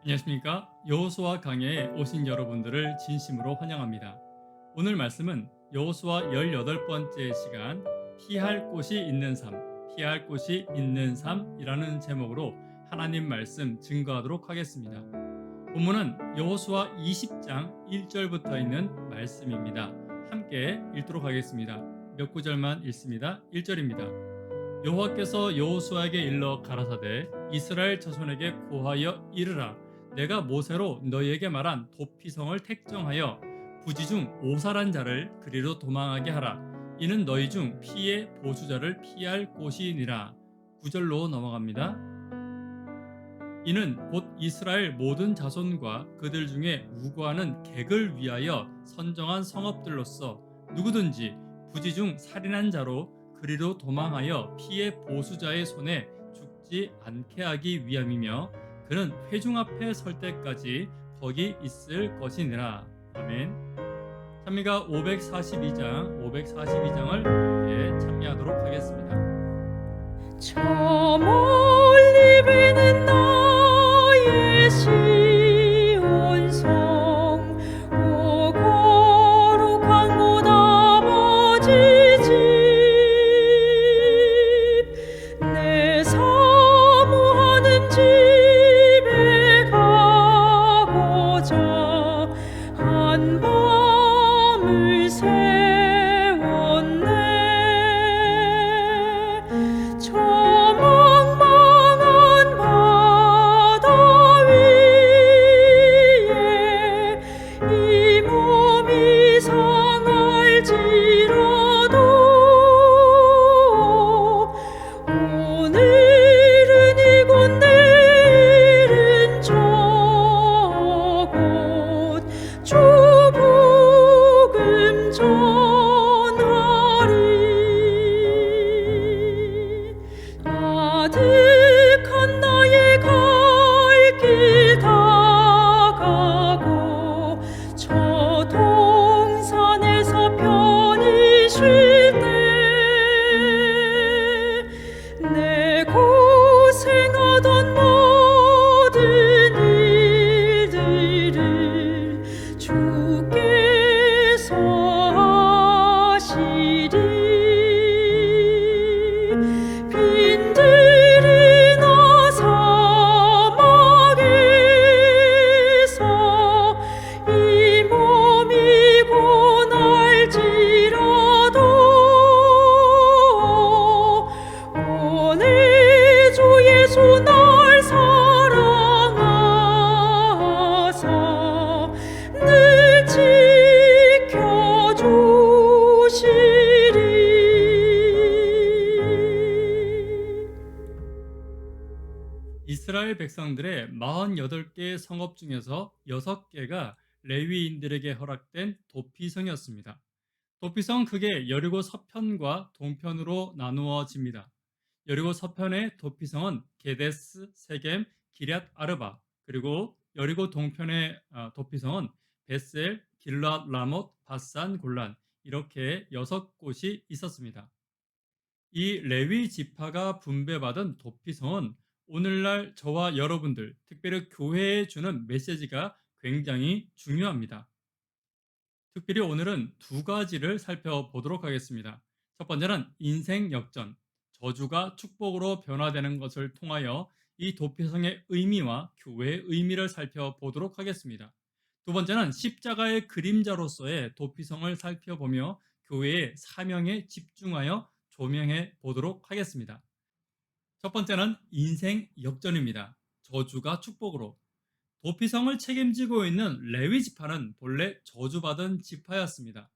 안녕하십니까? 여호수아 강해에 오신 여러분들을 진심으로 환영합니다. 오늘 말씀은 여호수아 18번째 시간 피할 곳이 있는 삶, 피할 곳이 있는 삶이라는 제목으로 하나님 말씀 증거하도록 하겠습니다. 본문은 여호수아 20장 1절부터 있는 말씀입니다. 함께 읽도록 하겠습니다. 몇 구절만 읽습니다. 1절입니다. 여호와께서 여호수아에게 일러 가라사대 이스라엘 자손에게 고하여 이르라. 내가 모세로 너희에게 말한 도피성을 택정하여 부지 중 오살한 자를 그리로 도망하게 하라. 이는 너희 중 피의 보수자를 피할 곳이니라. 9절로 넘어갑니다. 이는 곧 이스라엘 모든 자손과 그들 중에 우고하는 객을 위하여 선정한 성읍들로서 누구든지 부지 중 살인한 자로 그리로 도망하여 피의 보수자의 손에 죽지 않게 하기 위함이며 그는 회중 앞에 설 때까지 거기 있을 것이니라. 아멘. 찬미가 542장을 참미하도록 하겠습니다. 저 멀리 비는 나의 시온성 오 거룩한 곳 아버지 집 내 사모하는 집에 가고자 한 밤을 세웠네. 저 망망한 바다 위에 이 몸이 상할지라도 오늘은 이곳 내일은 저곳 주 복음 전하리. 아득한 나의 갈 길 다가고 저 동산에서 편히 쉴 때 내 고생하던 모든 일들을 주께서 하시리. 빈들이 나 사막에서 이 몸이 고날지라도 오늘 주 예수 날 사랑하사 늘 지켜주시리. 이스라엘 백성들의 48개의 성읍 중에서 6개가 레위인들에게 허락된 도피성이었습니다. 도피성은 크게 여리고 서편과 동편으로 나누어집니다. 여리고 서편의 도피성은 게데스, 세겜, 기럇 아르바, 그리고 여리고 동편의 도피성은 베셀, 길랏 라못, 바산, 골란 이렇게 6곳이 있었습니다. 이 레위 지파가 분배받은 도피성은 오늘날 저와 여러분들, 특별히 교회에 주는 메시지가 굉장히 중요합니다. 특별히 오늘은 두 가지를 살펴보도록 하겠습니다. 첫 번째는 인생 역전, 저주가 축복으로 변화되는 것을 통하여 이 도피성의 의미와 교회의 의미를 살펴보도록 하겠습니다. 두 번째는 십자가의 그림자로서의 도피성을 살펴보며 교회의 사명에 집중하여 조명해 보도록 하겠습니다. 첫 번째는 인생 역전입니다. 저주가 축복으로. 도피성을 책임지고 있는 레위 지파는 본래 저주받은 지파였습니다.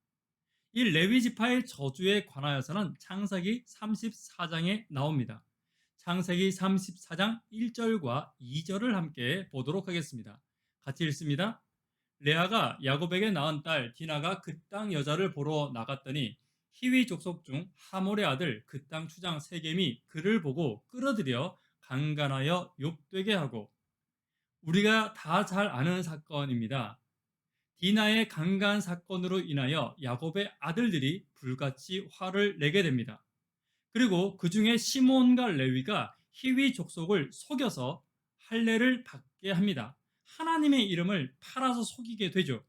이 레위 지파의 저주에 관하여서는 창세기 34장에 나옵니다. 창세기 34장 1절과 2절을 함께 보도록 하겠습니다. 같이 읽습니다. 레아가 야곱에게 낳은 딸 디나가 그 땅 여자를 보러 나갔더니 히위 족속 중 하몰의 아들 그 땅 추장 세겜이 그를 보고 끌어들여 강간하여 욕되게 하고, 우리가 다 잘 아는 사건입니다. 디나의 강간 사건으로 인하여 야곱의 아들들이 불같이 화를 내게 됩니다. 그리고 그 중에 시몬과 레위가 히위 족속을 속여서 할례를 받게 합니다. 하나님의 이름을 팔아서 속이게 되죠.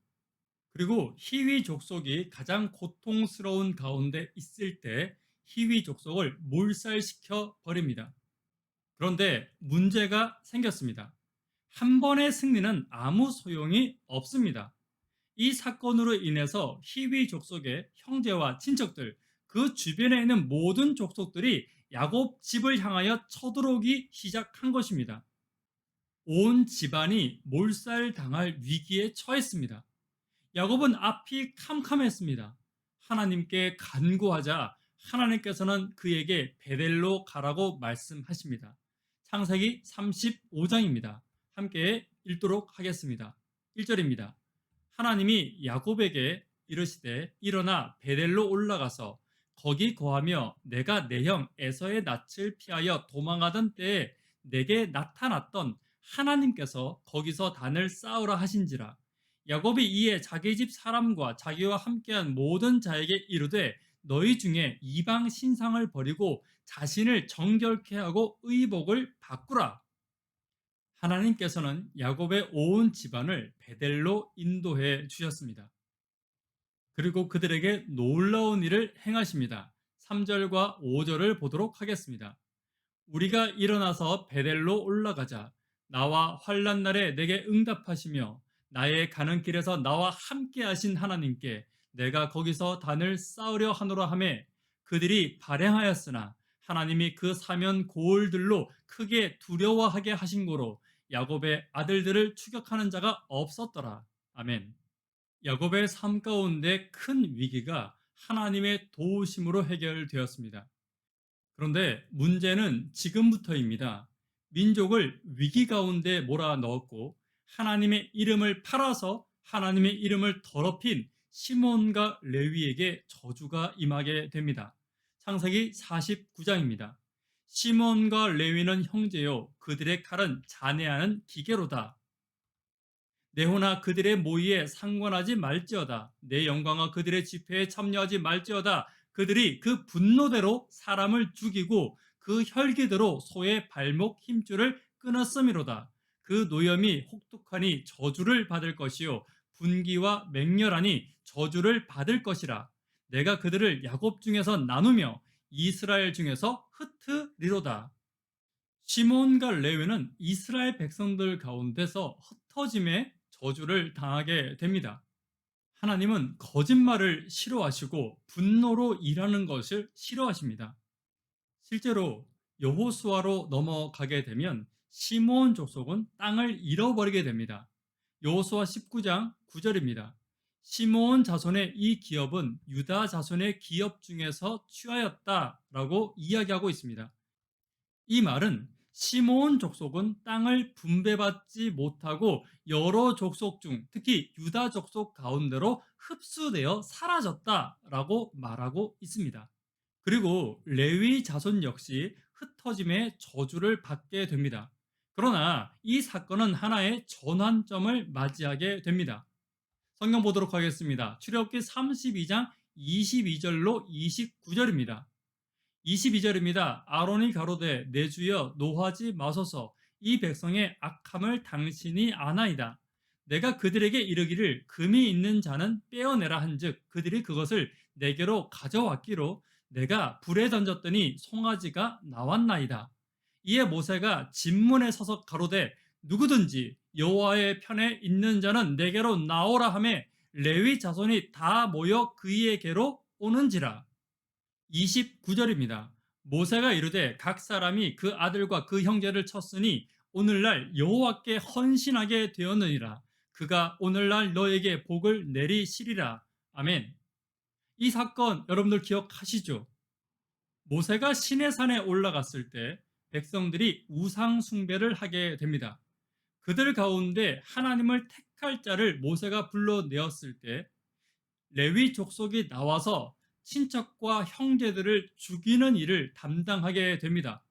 그리고 희위 족속이 가장 고통스러운 가운데 있을 때 희위 족속을 몰살시켜 버립니다. 그런데 문제가 생겼습니다. 한 번의 승리는 아무 소용이 없습니다. 이 사건으로 인해서 희위 족속의 형제와 친척들, 그 주변에 있는 모든 족속들이 야곱 집을 향하여 쳐들어오기 시작한 것입니다. 온 집안이 몰살당할 위기에 처했습니다. 야곱은 앞이 캄캄했습니다. 하나님께 간구하자 하나님께서는 그에게 베델로 가라고 말씀하십니다. 창세기 35장입니다. 함께 읽도록 하겠습니다. 1절입니다. 하나님이 야곱에게 이르시되 일어나 베델로 올라가서 거기 거하며 내가 내 형 에서의 낯을 피하여 도망하던 때에 내게 나타났던 하나님께서 거기서 단을 쌓으라 하신지라. 야곱이 이에 자기 집 사람과 자기와 함께한 모든 자에게 이르되 너희 중에 이방 신상을 버리고 자신을 정결케 하고 의복을 바꾸라. 하나님께서는 야곱의 온 집안을 베델로 인도해 주셨습니다. 그리고 그들에게 놀라운 일을 행하십니다. 3절과 5절을 보도록 하겠습니다. 우리가 일어나서 베델로 올라가자. 나와 환난 날에 내게 응답하시며 나의 가는 길에서 나와 함께 하신 하나님께 내가 거기서 단을 쌓으려 하노라 하매 그들이 발행하였으나 하나님이 그 사면 고을들로 크게 두려워하게 하신 고로 야곱의 아들들을 추격하는 자가 없었더라. 아멘. 야곱의 삶 가운데 큰 위기가 하나님의 도우심으로 해결되었습니다. 그런데 문제는 지금부터입니다. 민족을 위기 가운데 몰아넣었고 하나님의 이름을 팔아서 하나님의 이름을 더럽힌 시몬과 레위에게 저주가 임하게 됩니다. 창세기 49장입니다. 시몬과 레위는 형제요 그들의 칼은 잔해하는 기계로다. 내호나 그들의 모의에 상관하지 말지어다. 내 영광과 그들의 집회에 참여하지 말지어다. 그들이 그 분노대로 사람을 죽이고 그 혈기대로 소의 발목 힘줄을 끊었음이로다. 그 노염이 혹독하니 저주를 받을 것이요 분기와 맹렬하니 저주를 받을 것이라. 내가 그들을 야곱 중에서 나누며 이스라엘 중에서 흩으리로다. 시몬과 레위는 이스라엘 백성들 가운데서 흩어짐의 저주를 당하게 됩니다. 하나님은 거짓말을 싫어하시고 분노로 일하는 것을 싫어하십니다. 실제로 여호수아로 넘어가게 되면 시므온 족속은 땅을 잃어버리게 됩니다. 여호수아 19장 9절입니다. 시므온 자손의 이 기업은 유다 자손의 기업 중에서 취하였다라고 이야기하고 있습니다. 이 말은 시므온 족속은 땅을 분배받지 못하고 여러 족속 중 특히 유다 족속 가운데로 흡수되어 사라졌다라고 말하고 있습니다. 그리고 레위 자손 역시 흩어짐의 저주를 받게 됩니다. 그러나 이 사건은 하나의 전환점을 맞이하게 됩니다. 성경 보도록 하겠습니다. 출애굽기 32장 22절로 29절입니다. 22절입니다. 아론이 가로되 내 주여 노하지 마소서 이 백성의 악함을 당신이 아나이다. 내가 그들에게 이르기를 금이 있는 자는 빼어내라 한즉 그들이 그것을 내게로 가져왔기로 내가 불에 던졌더니 송아지가 나왔나이다. 이에 모세가 진문에 서서 가로되 누구든지 여호와의 편에 있는 자는 내게로 나오라 하매 레위 자손이 다 모여 그에게로 오는지라. 29절입니다. 모세가 이르되 각 사람이 그 아들과 그 형제를 쳤으니 오늘날 여호와께 헌신하게 되었느니라. 그가 오늘날 너에게 복을 내리시리라. 아멘. 이 사건 여러분들 기억하시죠? 모세가 시내산에 올라갔을 때 백성들이 우상 숭배를 하게 됩니다. 그들 가운데 하나님을 택할 자를 모세가 불러내었을 때 레위 족속이 나와서 친척과 형제들을 죽이는 일을 담당하게 됩니다.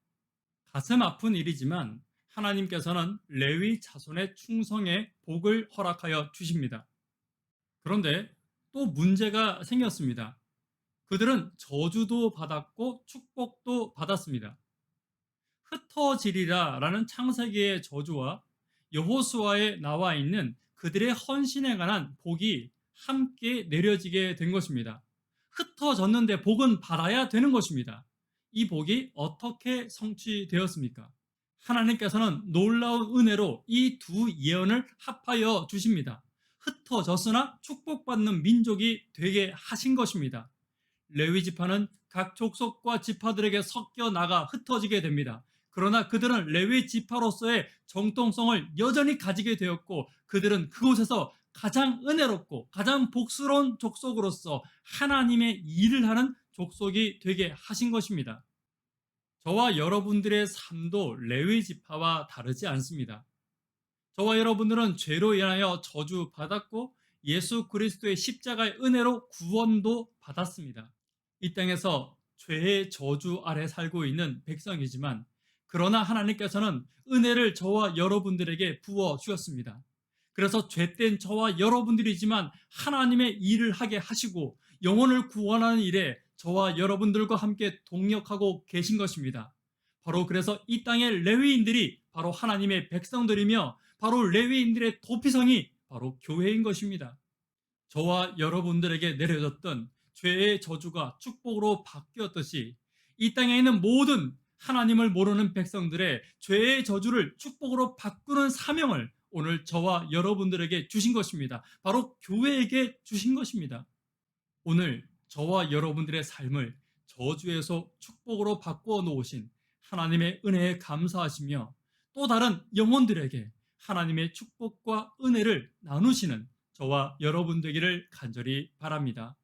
가슴 아픈 일이지만 하나님께서는 레위 자손의 충성에 복을 허락하여 주십니다. 그런데 또 문제가 생겼습니다. 그들은 저주도 받았고 축복도 받았습니다. 흩어지리라 라는 창세기의 저주와 여호수아에 나와 있는 그들의 헌신에 관한 복이 함께 내려지게 된 것입니다. 흩어졌는데 복은 받아야 되는 것입니다. 이 복이 어떻게 성취되었습니까? 하나님께서는 놀라운 은혜로 이 두 예언을 합하여 주십니다. 흩어졌으나 축복받는 민족이 되게 하신 것입니다. 레위 지파는 각 족속과 지파들에게 섞여 나가 흩어지게 됩니다. 그러나 그들은 레위 지파로서의 정통성을 여전히 가지게 되었고, 그들은 그곳에서 가장 은혜롭고 가장 복스러운 족속으로서 하나님의 일을 하는 족속이 되게 하신 것입니다. 저와 여러분들의 삶도 레위 지파와 다르지 않습니다. 저와 여러분들은 죄로 인하여 저주받았고 예수 그리스도의 십자가의 은혜로 구원도 받았습니다. 이 땅에서 죄의 저주 아래 살고 있는 백성이지만, 그러나 하나님께서는 은혜를 저와 여러분들에게 부어 주셨습니다. 그래서 죄된 저와 여러분들이지만 하나님의 일을 하게 하시고 영혼을 구원하는 일에 저와 여러분들과 함께 동력하고 계신 것입니다. 바로 그래서 이 땅의 레위인들이 바로 하나님의 백성들이며, 바로 레위인들의 도피성이 바로 교회인 것입니다. 저와 여러분들에게 내려졌던 죄의 저주가 축복으로 바뀌었듯이, 이 땅에 있는 모든 하나님을 모르는 백성들의 죄의 저주를 축복으로 바꾸는 사명을 오늘 저와 여러분들에게 주신 것입니다. 바로 교회에게 주신 것입니다. 오늘 저와 여러분들의 삶을 저주에서 축복으로 바꾸어 놓으신 하나님의 은혜에 감사하시며, 또 다른 영혼들에게 하나님의 축복과 은혜를 나누시는 저와 여러분 되기를 간절히 바랍니다.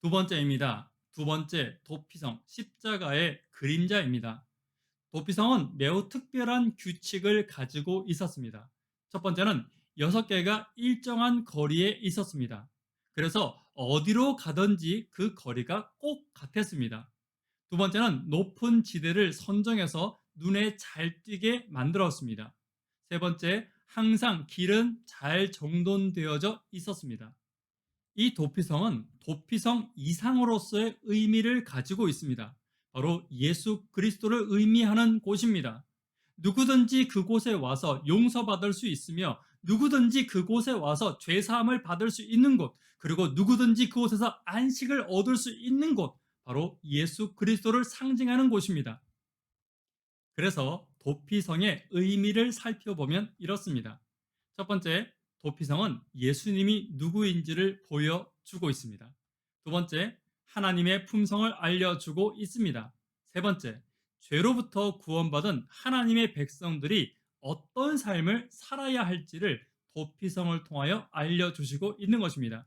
두 번째입니다. 두 번째, 도피성, 십자가의 그림자입니다. 도피성은 매우 특별한 규칙을 가지고 있었습니다. 첫 번째는 6개가 일정한 거리에 있었습니다. 그래서 어디로 가든지 그 거리가 꼭 같았습니다. 두 번째는 높은 지대를 선정해서 눈에 잘 띄게 만들었습니다. 세 번째, 항상 길은 잘 정돈되어져 있었습니다. 이 도피성은 도피성 이상으로서의 의미를 가지고 있습니다. 바로 예수 그리스도를 의미하는 곳입니다. 누구든지 그곳에 와서 용서받을 수 있으며, 누구든지 그곳에 와서 죄사함을 받을 수 있는 곳, 그리고 누구든지 그곳에서 안식을 얻을 수 있는 곳, 바로 예수 그리스도를 상징하는 곳입니다. 그래서 도피성의 의미를 살펴보면 이렇습니다. 첫 번째, 도피성은 예수님이 누구인지를 보여주고 있습니다. 두 번째, 하나님의 품성을 알려주고 있습니다. 세 번째, 죄로부터 구원받은 하나님의 백성들이 어떤 삶을 살아야 할지를 도피성을 통하여 알려주시고 있는 것입니다.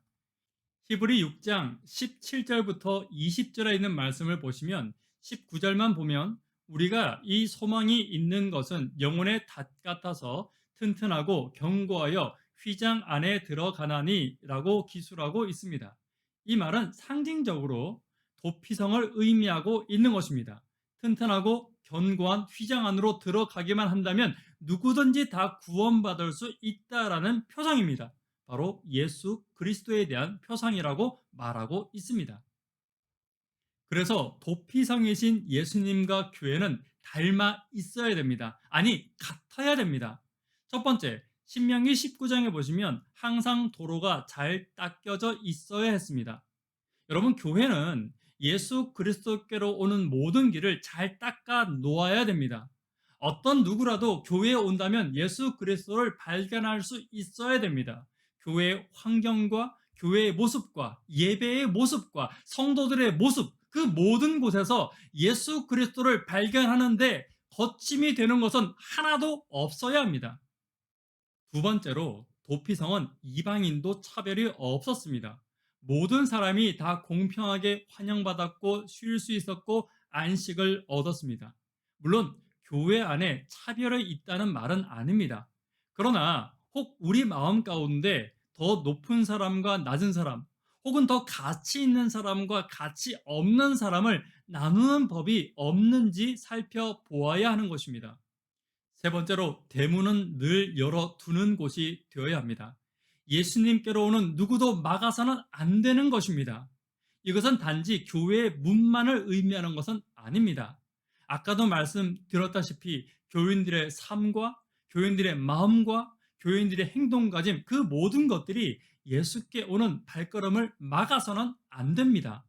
히브리 6장 17절부터 20절에 있는 말씀을 보시면, 19절만 보면 우리가 이 소망이 있는 것은 영혼의 닷 같아서 튼튼하고 견고하여 휘장 안에 들어가나니 라고 기술하고 있습니다. 이 말은 상징적으로 도피성을 의미하고 있는 것입니다. 튼튼하고 견고한 휘장 안으로 들어가기만 한다면 누구든지 다 구원받을 수 있다라는 표상입니다. 바로 예수 그리스도에 대한 표상이라고 말하고 있습니다. 그래서 도피성이신 예수님과 교회는 닮아 있어야 됩니다. 아니, 같아야 됩니다. 첫 번째, 신명기 19장에 보시면 항상 도로가 잘 닦여져 있어야 했습니다. 여러분, 교회는 예수 그리스도께로 오는 모든 길을 잘 닦아 놓아야 됩니다. 어떤 누구라도 교회에 온다면 예수 그리스도를 발견할 수 있어야 됩니다. 교회의 환경과 교회의 모습과 예배의 모습과 성도들의 모습, 그 모든 곳에서 예수 그리스도를 발견하는데 거침이 되는 것은 하나도 없어야 합니다. 두 번째로, 도피성은 이방인도 차별이 없었습니다. 모든 사람이 다 공평하게 환영받았고 쉴 수 있었고 안식을 얻었습니다. 물론 교회 안에 차별이 있다는 말은 아닙니다. 그러나 혹 우리 마음 가운데 더 높은 사람과 낮은 사람, 혹은 더 가치 있는 사람과 가치 없는 사람을 나누는 법이 없는지 살펴보아야 하는 것입니다. 세 번째로, 대문은 늘 열어두는 곳이 되어야 합니다. 예수님께로 오는 누구도 막아서는 안 되는 것입니다. 이것은 단지 교회의 문만을 의미하는 것은 아닙니다. 아까도 말씀드렸다시피 교인들의 삶과 교인들의 마음과 교인들의 행동가짐 그 모든 것들이 예수께 오는 발걸음을 막아서는 안 됩니다.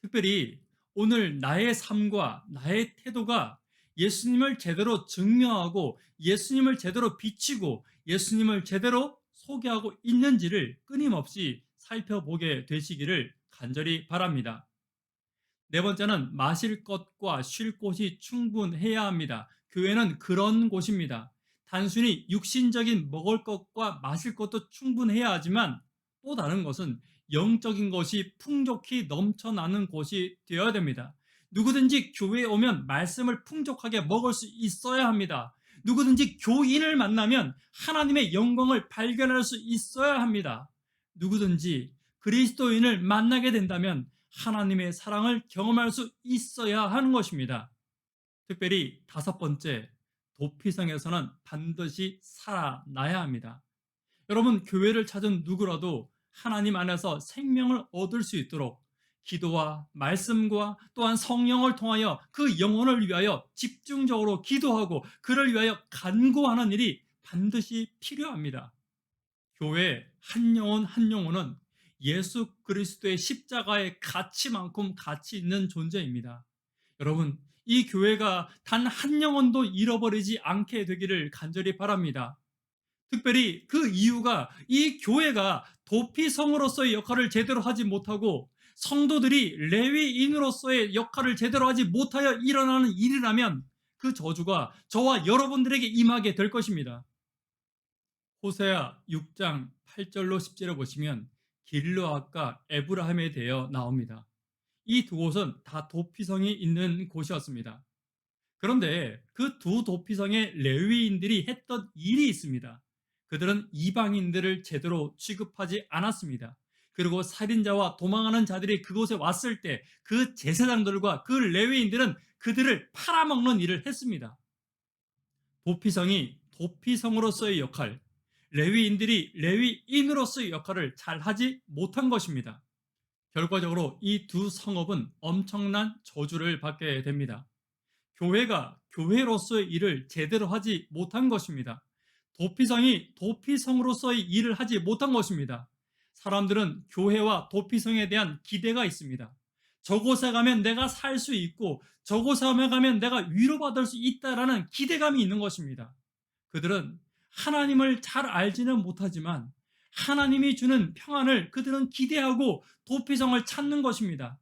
특별히 오늘 나의 삶과 나의 태도가 예수님을 제대로 증명하고 예수님을 제대로 비치고 예수님을 제대로 소개하고 있는지를 끊임없이 살펴보게 되시기를 간절히 바랍니다. 네 번째는 마실 것과 쉴 곳이 충분해야 합니다. 교회는 그런 곳입니다. 단순히 육신적인 먹을 것과 마실 것도 충분해야 하지만 또 다른 것은 영적인 것이 풍족히 넘쳐나는 곳이 되어야 됩니다. 누구든지 교회에 오면 말씀을 풍족하게 먹을 수 있어야 합니다. 누구든지 교인을 만나면 하나님의 영광을 발견할 수 있어야 합니다. 누구든지 그리스도인을 만나게 된다면 하나님의 사랑을 경험할 수 있어야 하는 것입니다. 특별히 다섯 번째, 도피성에서는 반드시 살아나야 합니다. 여러분, 교회를 찾은 누구라도 하나님 안에서 생명을 얻을 수 있도록 기도와 말씀과 또한 성령을 통하여 그 영혼을 위하여 집중적으로 기도하고 그를 위하여 간구하는 일이 반드시 필요합니다. 교회 한 영혼 한 영혼은 예수 그리스도의 십자가의 가치만큼 가치 있는 존재입니다. 여러분, 이 교회가 단 한 영혼도 잃어버리지 않게 되기를 간절히 바랍니다. 특별히 그 이유가 이 교회가 도피성으로서의 역할을 제대로 하지 못하고 성도들이 레위인으로서의 역할을 제대로 하지 못하여 일어나는 일이라면 그 저주가 저와 여러분들에게 임하게 될 것입니다. 호세아 6장 8절로 10절을 보시면 길르앗과 에브라임에 대해 나옵니다. 이 두 곳은 다 도피성이 있는 곳이었습니다. 그런데 그 두 도피성의 레위인들이 했던 일이 있습니다. 그들은 이방인들을 제대로 취급하지 않았습니다. 그리고 살인자와 도망하는 자들이 그곳에 왔을 때 그 제사장들과 그 레위인들은 그들을 팔아먹는 일을 했습니다. 도피성이 도피성으로서의 역할, 레위인들이 레위인으로서의 역할을 잘 하지 못한 것입니다. 결과적으로 이 두 성읍은 엄청난 저주를 받게 됩니다. 교회가 교회로서의 일을 제대로 하지 못한 것입니다. 도피성이 도피성으로서의 일을 하지 못한 것입니다. 사람들은 교회와 도피성에 대한 기대가 있습니다. 저곳에 가면 내가 살 수 있고 저곳에 가면 내가 위로받을 수 있다라는 기대감이 있는 것입니다. 그들은 하나님을 잘 알지는 못하지만 하나님이 주는 평안을 그들은 기대하고 도피성을 찾는 것입니다.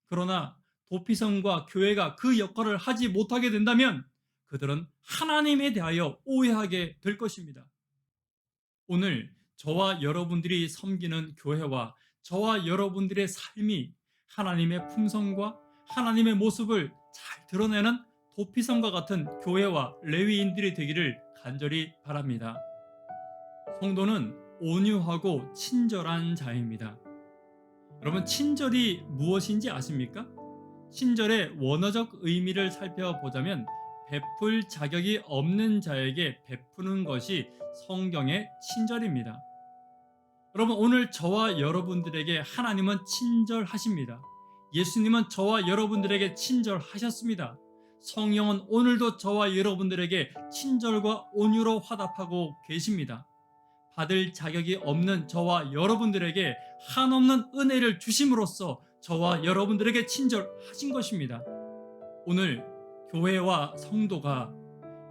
그러나 도피성과 교회가 그 역할을 하지 못하게 된다면 그들은 하나님에 대하여 오해하게 될 것입니다. 오늘 저와 여러분들이 섬기는 교회와 저와 여러분들의 삶이 하나님의 품성과 하나님의 모습을 잘 드러내는 도피성과 같은 교회와 레위인들이 되기를 간절히 바랍니다. 성도는 온유하고 친절한 자입니다. 여러분, 친절이 무엇인지 아십니까? 친절의 원어적 의미를 살펴보자면 베풀 자격이 없는 자에게 베푸는 것이 성경의 친절입니다. 여러분, 오늘 저와 여러분들에게 하나님은 친절하십니다. 예수님은 저와 여러분들에게 친절하셨습니다. 성령은 오늘도 저와 여러분들에게 친절과 온유로 화답하고 계십니다. 받을 자격이 없는 저와 여러분들에게 한없는 은혜를 주심으로써 저와 여러분들에게 친절하신 것입니다. 오늘 교회와 성도가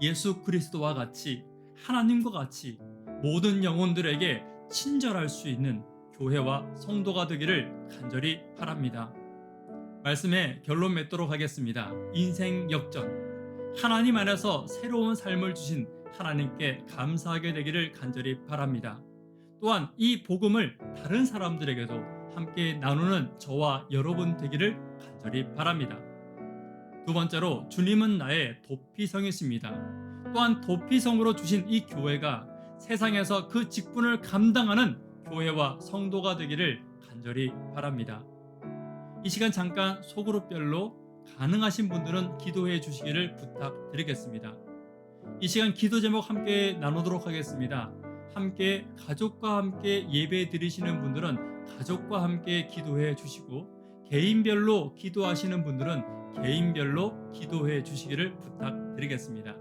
예수 그리스도와 같이 하나님과 같이 모든 영혼들에게 친절할 수 있는 교회와 성도가 되기를 간절히 바랍니다. 말씀의 결론 맺도록 하겠습니다. 인생 역전. 하나님 안에서 새로운 삶을 주신 하나님께 감사하게 되기를 간절히 바랍니다. 또한 이 복음을 다른 사람들에게도 함께 나누는 저와 여러분 되기를 간절히 바랍니다. 두 번째로, 주님은 나의 도피성이십니다. 또한 도피성으로 주신 이 교회가 세상에서 그 직분을 감당하는 교회와 성도가 되기를 간절히 바랍니다. 이 시간 잠깐 소그룹별로 가능하신 분들은 기도해 주시기를 부탁드리겠습니다. 이 시간 기도 제목 함께 나누도록 하겠습니다. 함께 가족과 함께 예배 드리시는 분들은 가족과 함께 기도해 주시고, 개인별로 기도하시는 분들은 개인별로 기도해 주시기를 부탁드리겠습니다.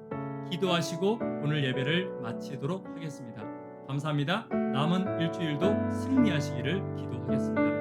기도하시고 오늘 예배를 마치도록 하겠습니다. 감사합니다. 남은 일주일도 승리하시기를 기도하겠습니다.